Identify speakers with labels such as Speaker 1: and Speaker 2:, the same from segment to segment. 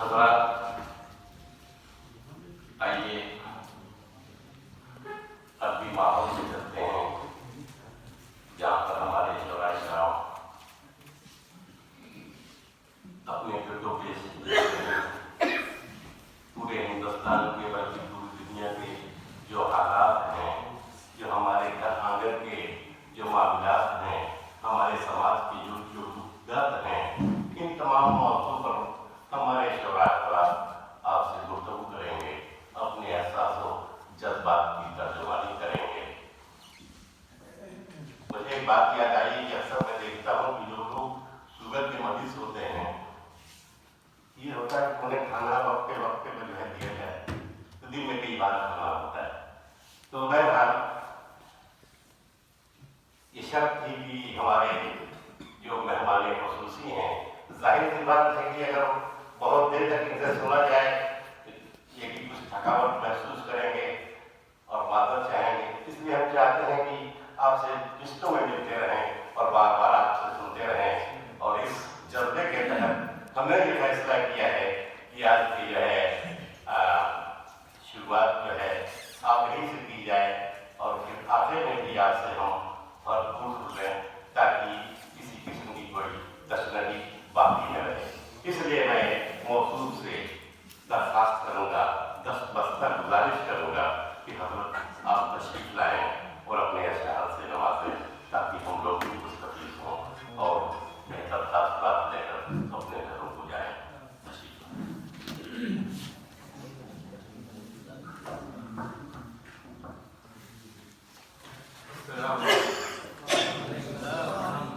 Speaker 1: حضرات آئیے اب بھی ماحول سے چلتے ہیں جہاں پر ہمارے شعراء کرام اپنے گردوں پیش پورے ہندوستان کے بلکہ پوری دنیا کے جو حالات ہیں، جو ہمارے گھر آنگن کے جو معاملات ہیں، ہمارے سماج کی جو رخدات ہیں، ان تمام موضوعوں پر ہمارے شعراء کرام آپ سے گفتگو کریں گے، اپنے احساس و جذبات کی ترجمانی کریں گے۔ مجھے ایک بات یاد آئی کہ اکثر میں دیکھتا ہوں کہ جو لوگ شوگر کے مریض ہوتے ہیں، یہ ہوتا ہے کہ انہیں کھانا وقت پہ جو ہے دیا جائے تو دن میں کئی بار کھانا ہوتا ہے۔ تو بہرحال یہ شرط تھی کہ ہمارے جو مہمان خصوصی ہیں، ظاہر سی بات ہے کہ اگر بہت دیر تک ان سے سنا جائے یہ کہ کچھ تھکاوٹ محسوس کریں گے اور معذرت چاہیں گے، اس لیے ہم چاہتے ہیں کہ آپ سے قسطوں میں ملتے رہیں اور بار بار آپ سے سنتے رہیں، اور اس جذبے کے تحت ہم نے یہ فیصلہ کیا ہے کہ آج کی جو ہے شروعات جو ہے آپ یہیں سے کی جائے اور پھر آخر میں بھی آج سے ہم بھرپور لیں تاکہ کسی قسم کی کوئی تشنگی باقی نہ رہے۔ اس لیے میں موصول سے درخواست کروں گا، دست بستر گزارش کروں گا کہ حضرت آپ تشریف لائیں اور اپنے اشعار سے نوازیں تاکہ ہم لوگ بھی مستفید ہوں اور بہتر تاثرات لے کر اپنے گھروں کو جائیں۔ تشریف لائیں۔
Speaker 2: السلام علیکم۔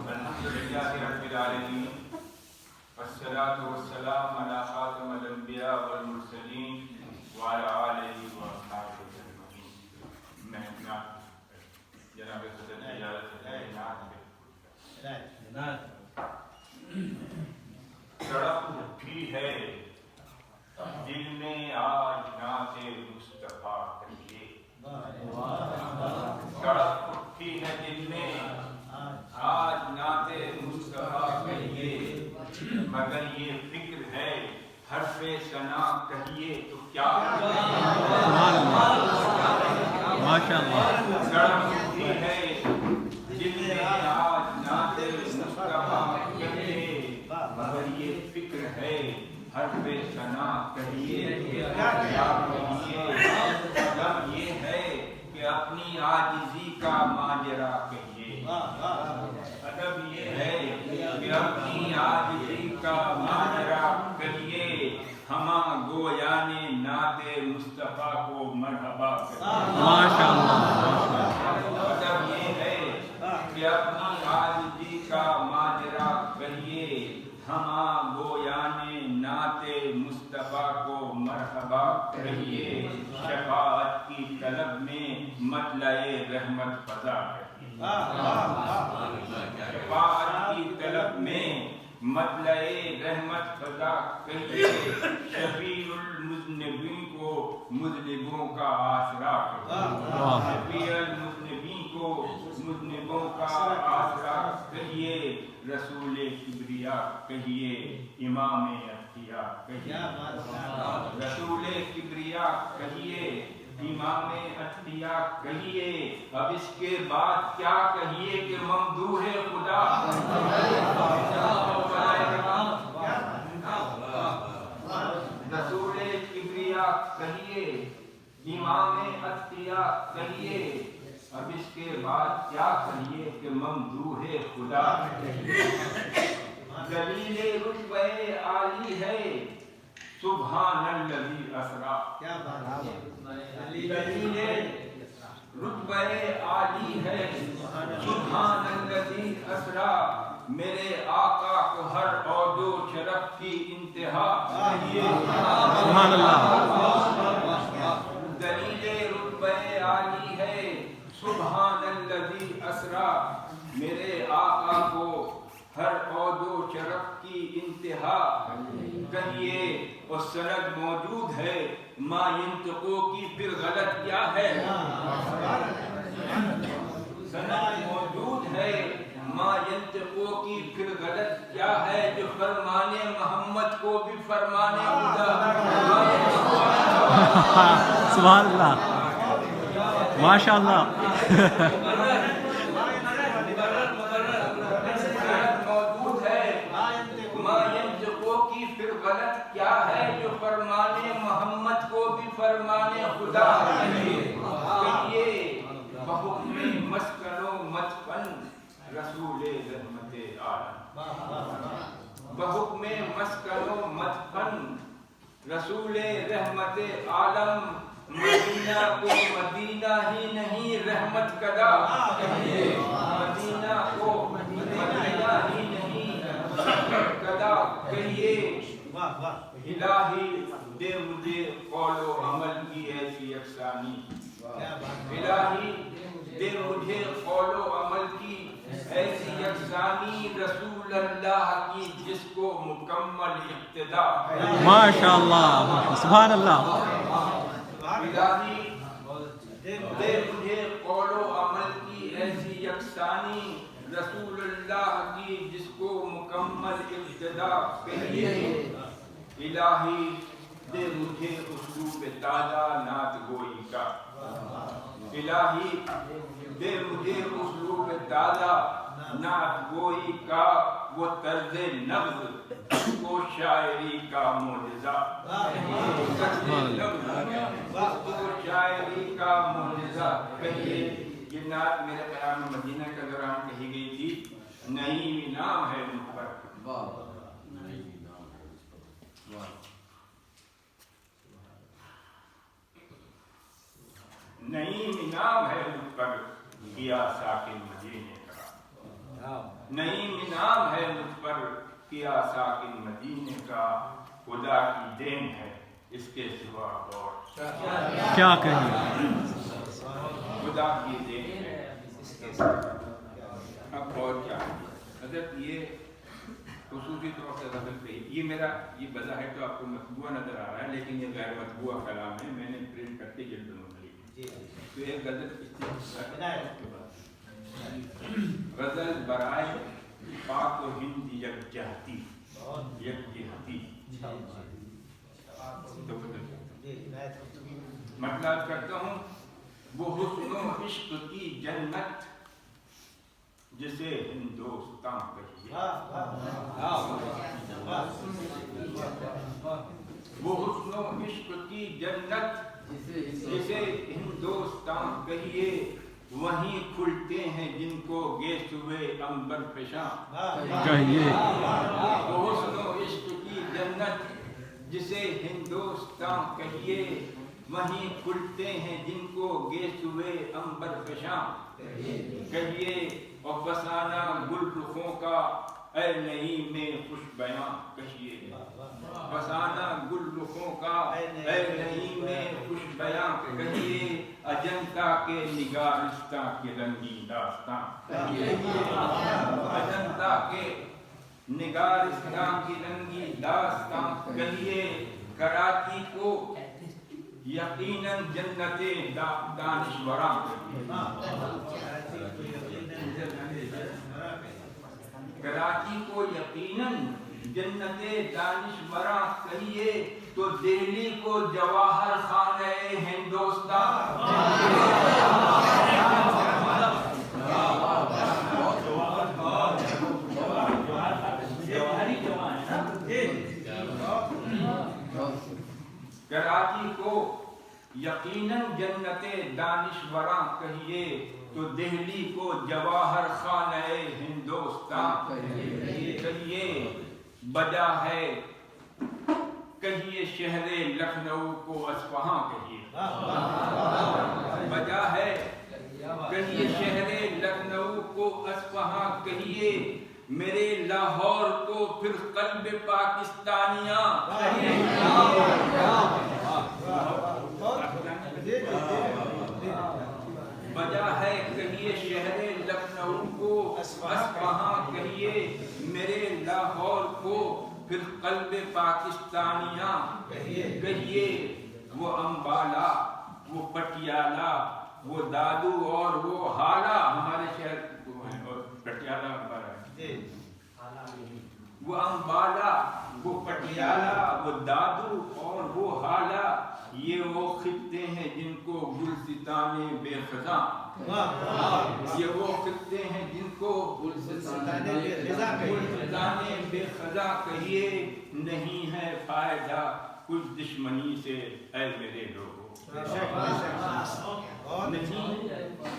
Speaker 2: الحمد للہ رب العالمین، والصلاة والسلام علی خاتم الانبیاء والمرسلین وعلی آلہ واصحابہ اجمعین۔ میں اپنا جناب صدر کی اجازت ہے سڑک اٹھی ہے دل میں آج نعت مصطفیٰ کہیے، سڑک اٹھی ہے دل میں آج نعت مصطفیٰ کہیے، مگر یہ فکر ہے حرف ثنا کہیے تو کیا سڑک اٹھی ہے دل میں آج نعت مصطفیٰ کہیے، مگر یہ فکر ہے حرف ثنا کہیے تو کیا کہیے، مطلب یہ ہے کہ اپنی عاجزی کا ماجرا کہیے، ادب یہ ہے کہ اپنی عاجزی کا ماجرا کہیے، ہما گویان نعت مصطفیٰ کو مرحبا کہیے، ادب یہ ہے کہ اپنی عاجزی کا ماجرا کہیے، ہما گویان نعت مصطفیٰ کو مرحبا کہیے، شفاعت کی طلب میں مطلع رحمت فضا کہیے، شفاعت کی طلب میں مطلع رحمت فضا کہیے، شفیع المذنبین کو مذنبوں کا آسرا کہیے، شفیع المذنبین کو مذنبوں کا آسرا کہیے، رسول کبریا کہیے، امام اتقیا کہیے، رسول کبریا کہیے، امام اتقیا کہیے، اب اس کے بعد کیا کہیے کہ ممدوح خدا، رسول کبریا کہیے، امام اتقیا کہیے، اب اس کے بعد کیا کہیے کہ ممدوح خدا کہیے، دلیل رتبہ عالی ہے سبحان الذی اسرا. دلیل رتبہ عالی ہے سبحان الذی اسرا. میرے آقا کو ہر عود و شرف کی انتہا.
Speaker 3: سبحان اللہ.
Speaker 2: دلیل رتبہ عالی ہے سبحان الذی اسرا. میرے آقا کو ہر عود و شرف کی انتہا. کہیے اور سند موجود ہے ما ینطقو کی پھر غلط کیا ہے. سند موجود ہے ما ینطقو کی پھر غلط کیا ہے. جو فرمانے محمد کو بھی فرمانے خدا.
Speaker 3: سبحان اللہ ماشاء اللہ.
Speaker 2: غلط کیا ہے جو فرمانے محمد کو بھی فرمانے خدا. کہیے بحکم مسکن و مدفن رسول رحمت عالم. بحکم مسکن و مدفن رسول رحمت عالم. مدینہ کو مدینہ ہی نہیں رحمت کدا. مدینہ کو مدینہ ہی نہیں رحمت کدا. کہیے الہی دے مجھے قول و عمل کی ایسی یکسانی. الہی دے مجھے قول و عمل کی ایسی یکسانی. رسول اللہ کی جس کو مکمل اقتدا.
Speaker 3: ماشاء اللہ سبحان اللہ.
Speaker 2: الہی دے مجھے قول و عمل کی ایسی یکسانی. رسول اللہ کی جس کو مکمل ابتدا. کہیے الہی دے مجھے اسلوب تازہ نعت گوئی کا. الہی دے مجھے اسلوب تازہ نعت گوئی کا. وہ طرز نغز کو شاعری کا معجزہ. کو شاعری کا معجزہ. کہیے یہ نعت میرے قیام مدینہ کے دوران کہی گئی تھی. نعیم انعام ہے مجھ پر. نعیم انعام ہے مجھ پر کیا ساکن مدینے کا. نعیم انعام ہے مجھ پر کیا ساکن مدینے کا. خدا کی دین ہے اس کے سوا اور
Speaker 3: کیا کہیں.
Speaker 2: خدا کی دین ہے اس کے سوا. اب اور کیا حضرت یہ خصوصی طور سے غزل پہ یہ میرا یہ بظاہر تو آپ کو مطبوعہ نظر آ رہا ہے لیکن یہ غیر مطبوعہ کلام ہے. میں نے پرنٹ کر کے جلد میں لکھی. تو ایک غزل برائے پاک و ہند یکجہتی. یکجہتی مطلب کرتا ہوں وہ حسن و عشق کی جنت جسے ہندوستان کہیے. وہ حسن و عشق کی جنت جسے ہندوستان کہیے. وہیں کھلتے ہیں جن کو گے سوے عنبر فشاں
Speaker 3: کہیے.
Speaker 2: وہ حسن و عشق کی جنت جسے ہندوستان کہیے. وہیں کھلتے ہیں جن کو گے سوے عنبر فشاں کہیے. اور فسانہ گل رخوں کا اے نعیم میں خوش بیاں کہیے. فسانہ گل رخوں کا اے نعیم میں خوش بیاں کہیے. اجنتا کے نگارستاں کی رنگین داستان. اجنتا کے نگارستاں کی رنگین داستان کہیے. کراچی کو یقیناً جنت دانشوراں. کراچی کو یقیناً جنت دانشوراں کہیے. تو دہلی کو جواہر خانہ ہندوستان. کراچی کو یقیناً جنت دانشور مشورہ کہیے تو دہلی کو جواہر خانہ ہندوستان کہیے، بجا ہے کہیے شہر لکھنؤ کو اصفہاں کہیے، بجا ہے کہیے شہر لکھنؤ کو اصفہاں کہیے، میرے لاہور کو پھر قلب پاکستانیاں بجا ہے کہیے شہر لکھنؤ کو اصفہاں کہیے، میرے لاہور کو پھر قلب پاکستانیاں کہیے، وہ امبالہ وہ پٹیالہ وہ دادو اور وہ حالہ، ہمارے شہر پٹیالہ وہ امبالہ وہ پٹیالہ وہ دادو اور وہ حالہ، یہ وہ خطے ہیں جن کو گلستان بے خزاں، یہ وہ خطے ہیں جن کو گلستان بے خزاں کہیے، نہیں ہے فائدہ کچھ دشمنی سے اے میرے لوگوں، نہیں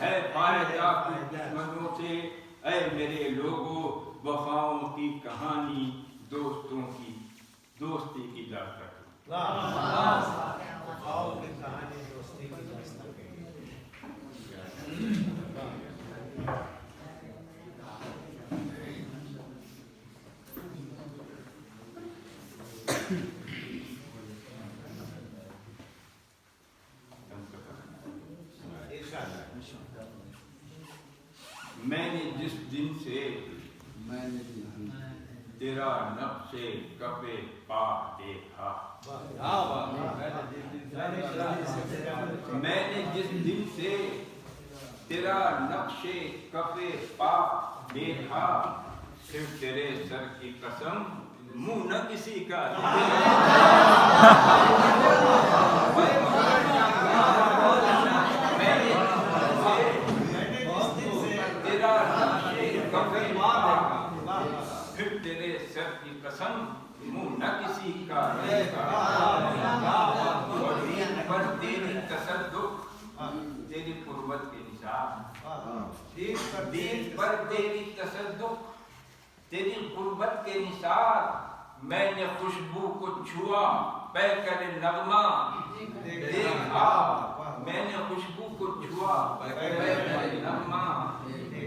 Speaker 2: ہے فائدہ کچھ دشمنوں سے اے میرے لوگوں، وفاؤں کی کہانی دوستوں کی دوستی کی داستان میں نے جس دن سے تیرا نقش کف پا دیکھا، میں نے جس دن سے تیرا نقش کف پا دیکھا، پھر تیرے سر کی قسم منہ نہ کسی کا پھر تیرے سر کی قسم منہ نہ کسی کا پر تیری تصدق تیری قربت کے نثار، دین پر تیری تصدق تیری قربت کے نثار، میں نے خوشبو کو چھوا پہ کر نغمہ دیکھا، میں نے خوشبو کو چھوا پہ کر نغمہ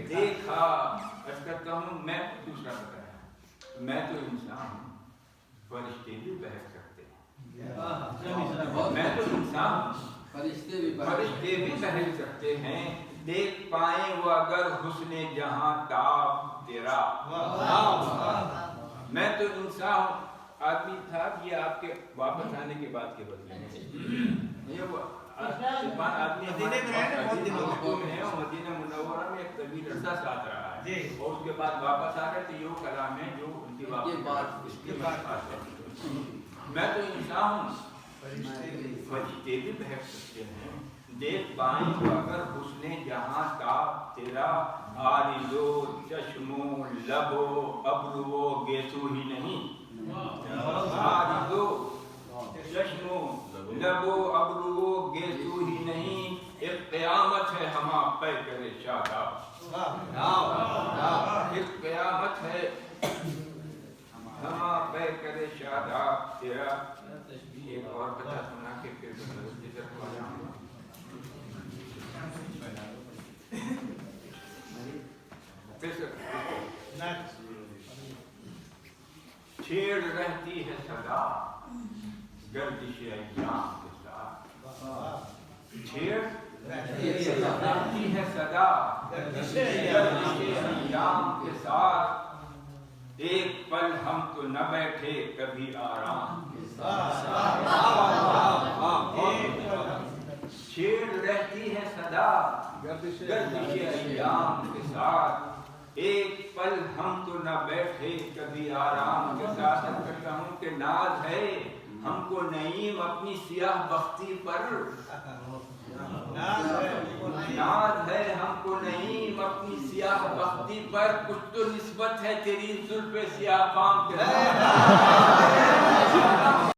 Speaker 2: دیکھا۔ عرض کرتا ہوں میں دوسرا بتایا، میں تو انسان ہوں، فرشتے بھی بحث کرتے ہیں، میں تو انسان ہوں، فرشتے بھی بحث کرتے ہیں، دیکھ پائیں وہ اگر حسن جہاں تاب تیرا، میں تو انسان ہوں۔ آدمی تھا یہ آپ کے واپس آنے کے بعد کے بدلے میں یہ آدمی مدینہ منورہ میں ایک طویل عرصہ ساتھ رہا ہے اور اس کے بعد واپس آ گئے، تو یہ کلام ہے جو ان کی واپس۔ میں تو انسان ہوں، فرشتے بھی بحث کرتے ہیں، دیکھ پائیں تو اگر حسن جہاں تاب تیرا، آرزو چشمو لبو ابرو گیسو ہی نہیں، آرزو چشمو لبو ابرو گیسو ہی نہیں، ایک قیامت ہے ہما پہ کرے شاداب، ایک قیامت ہے ہما پہ کرے شاداب تیرا۔ ایک اور بتا سنا کے پھر جدھر کو آ جاؤں گا۔ چھیڑ رہتی ہے صدا گردش ایام کے ساتھ، چھیڑ رہتی ہے صدا گردش ایام کے ساتھ، ایک پل ہم تو نہ بیٹھے کبھی آرام کے ساتھ، چھیڑ رہتی ہے صدا گردش ایام کے ساتھ، ایک پل ہم تو نہ بیٹھے کبھی آرام کے ساتھ۔ کرتا ہوں کہ ناز ہے ہم کو نعیم اپنی سیاہ بختی پر، ناز ہے ہم کو نعیم اپنی سیاہ بختی پر، کچھ تو نسبت ہے تیری زلف سیاہ فام کے ساتھ۔